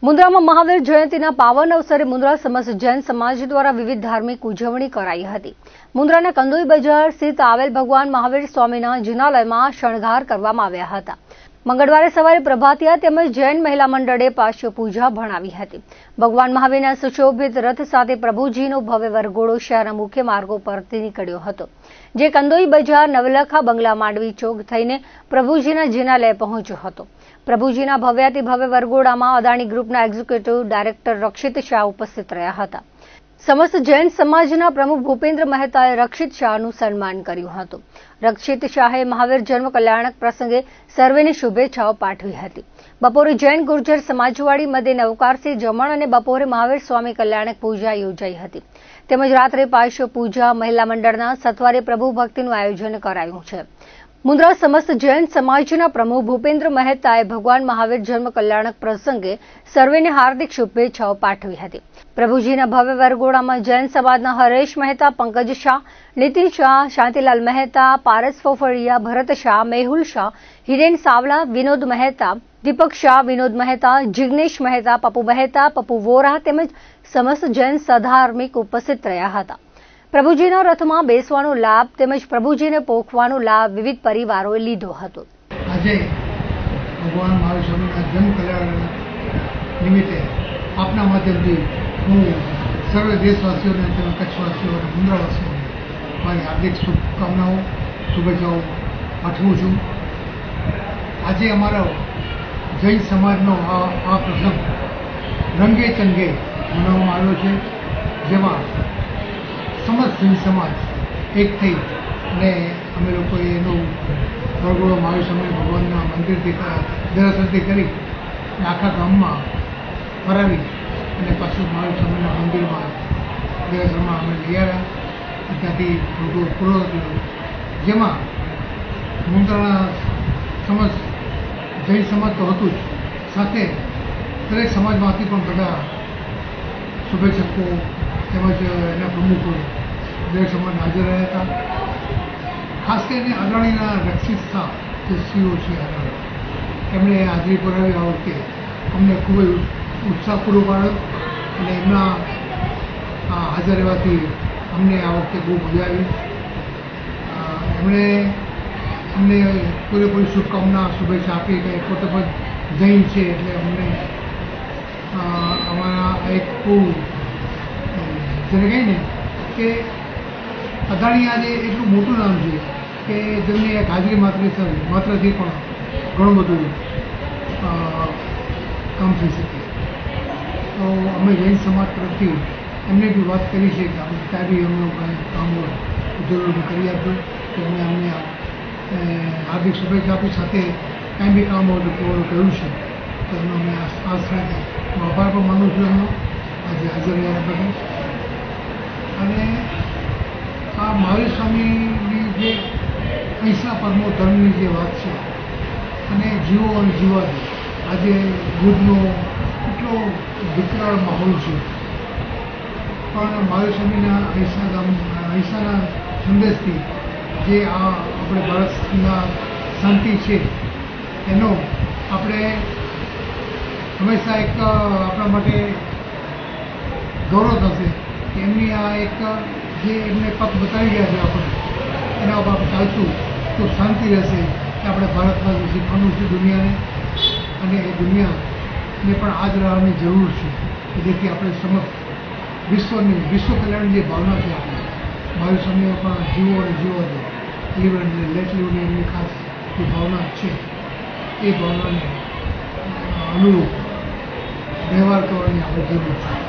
મુન્દ્રામાં મહાવીર જયંતીના પાવન અવસરે મુન્દ્રા સમસ્ત જૈન સમાજ દ્વારા વિવિધ ધાર્મિક ઉજવણી કરાઈ હતી। મુન્દ્રાના કંદોઈ બજાર સ્થિત આવેલ ભગવાન મહાવીર સ્વામીના જિનાલયમાં શણગાર કરવામાં આવ્યા હતા। મંગળવારે સવારે પ્રભાતિયા તેમજ જૈન મહિલા મંડળે પાશ્વ પૂજા ભણાવી હતી। ભગવાન મહાવીરના સુશોભિત રથ સાથે પ્રભુજીનો ભવ્ય વરઘોડો શહેરના મુખ્ય માર્ગો પરથી નીકળ્યો હતો, જે કંદોઈ બજાર, નવલખા બંગલા, માંડવી ચોક થઈને પ્રભુજીના જિનાલય પહોંચ્યો હતો। પ્રભુજીના ભવ્યાતિ ભવ્ય વરઘોડામાં અદાણી ગ્રુપના એક્ઝિક્યુટિવ ડાયરેક્ટર રક્ષિત શાહ ઉપસ્થિત રહ્યા હતા। સમસ્ત જૈન સમાજના પ્રમુખ ભૂપેન્દ્ર મહેતાએ રક્ષિત શાહનું સન્માન કર્યું હતું। રક્ષિત શાહે મહાવીર જન્મ કલ્યાણક પ્રસંગે સર્વેને શુભેચ્છાઓ પાઠવી હતી। બપોરે જૈન ગુર્જર સમાજવાડી મધ્યે નવકારથી જમણ અને બપોરે મહાવીર સ્વામી કલ્યાણક પૂજા યોજાઈ હતી, તેમજ રાત્રે પાશ્વ પૂજા મહિલા મંડળના સત્વારે પ્રભુ ભક્તિનું આયોજન કરાયું છે। મુન્દ્રા સમસ્ત જૈન સમાજના પ્રમુખ ભૂપેન્દ્ર મહેતાએ ભગવાન મહાવીર જન્મ કલ્યાણક પ્રસંગે સર્વેને હાર્દિક શુભેચ્છાઓ પાઠવી હતી। પ્રભુજીના ભવ્ય વરઘોડામાં જૈન સમાજના હરેશ મહેતા, પંકજ શાહ, નીતિન શાહ, શાંતિલાલ મહેતા, પારસ ફોફળિયા, ભરત શાહ, મેહુલ શાહ, હિરેન સાવલા, વિનોદ મહેતા, દીપક શાહ, વિનોદ મહેતા, જિગ્નેશ મહેતા, પપ્પુ મહેતા, પપ્પુ વોરા તેમજ સમસ્ત જૈન સધાર્મિક ઉપસ્થિત રહ્યા હતા। પ્રભુજીના રથમાં બેસવાનો લાભ તેમજ પ્રભુજીને પોખવાનો લાભ વિવિધ પરિવારોએ લીધો હતો। આજે ભગવાન મહાવીર સ્વામીના જન્મ કલ્યાણ નિમિત્તે આપના માધ્યમથી હું સર્વે દેશવાસીઓને તેમજ કચ્છવાસીઓ અને મુન્દ્રાવાસીઓને મારી હાર્દિક શુભકામનાઓ, શુભેચ્છાઓ પાઠવું છું। આજે અમારો જૈન સમાજનો આ પ્રસંગ રંગે ચંગે મનાવવામાં આવ્યો છે, જેમાં સમસ્ત જૈન સમાજ એક થઈ અને અમે લોકોએ એનો વરઘોડો મહાવીર સ્વામી ભગવાનના મંદિરથી દર્શનથી કરી અને આખા ગામમાં ફરાવી અને પાછું મહાવીર સ્વામીના મંદિરમાં દેરાસરમાં અમે લઈ આવ્યા। ત્યાંથી વરઘોડો પૂરો થયો, જેમાં મુન્દ્રાના સમસ્ત જૈન સમાજ તો હતું જ, સાથે દરેક સમાજમાંથી પણ બધા શુભેચ્છકો તેમજ એના પ્રમુખો દરેક સમાજ હાજર રહ્યા હતા। ખાસ કરીને અદાણીના રક્ષિત શાહ જે સીઓ છે અદાણી, એમણે હાજરી પુરાવી આ વખતે અમને ખૂબ જ ઉત્સાહ પૂરો પાડ્યો અને એમના હાજર રહેવાથી અમને આ વખતે બહુ મજા આવી। એમણે અમને પૂરેપૂરી શુભકામના, શુભેચ્છા આપી કે પોતે પણ જૈન છે એટલે અમને અમારા એક બહુ જેને કહીએ ને કે અદાણી આજે એટલું મોટું નામ છે કે જેમની એક હાજરી માત્રથી પણ ઘણું બધું કામ થઈ શકે। તો અમે જૈન સમાજ તરફથી એમને બી વાત કરી છે કે આપણે ત્યાં બી એમનું કાંઈ કામ હોય જરૂર કરી આપજો, તો એમને અમને હાર્દિક શુભેચ્છા આપી, સાથે કાંઈ બી કામ હોય તો કહ્યું છે, તો એમનો અમે આ સાથે હું આભાર પણ માનું છું એમનો આજે હાજર રહ્યા બદલ। અને આ મહાવીર સ્વામીની જે અહિંસા પરમો ધર્મની જે વાત છે અને જીવો અને જીવા દો, આજે ભુજનો એટલો વિકરાળ માહોલ છે, પણ મહાવીર સ્વામીના અહિંસાના સંદેશથી જે આ આપણે ભારતના શાંતિ છે એનો આપણે હંમેશા એક આપણા માટે ગૌરવ થશે કે એમની આ એક જે એમને પથ બતાવી ગયા છે આપણે એના ઉપર આપણે ચાલશું તો શાંતિ રહેશે કે આપણે ભારતમાં જે શીખવાનું છે દુનિયાને, અને એ દુનિયાને પણ આ જ રહેવાની જરૂર છે કે જેથી આપણે સમગ્ર વિશ્વ કલ્યાણની જે ભાવના છે આપણે મહાવીર સ્વામીઓ પણ જીવો અને જીવવા દો, લીવ એન્ડ લેટ લીવની એમની ખાસ જે ભાવના છે એ ભાવનાને અનુરૂપ વ્યવહાર કરવાની આપણે જરૂર છે।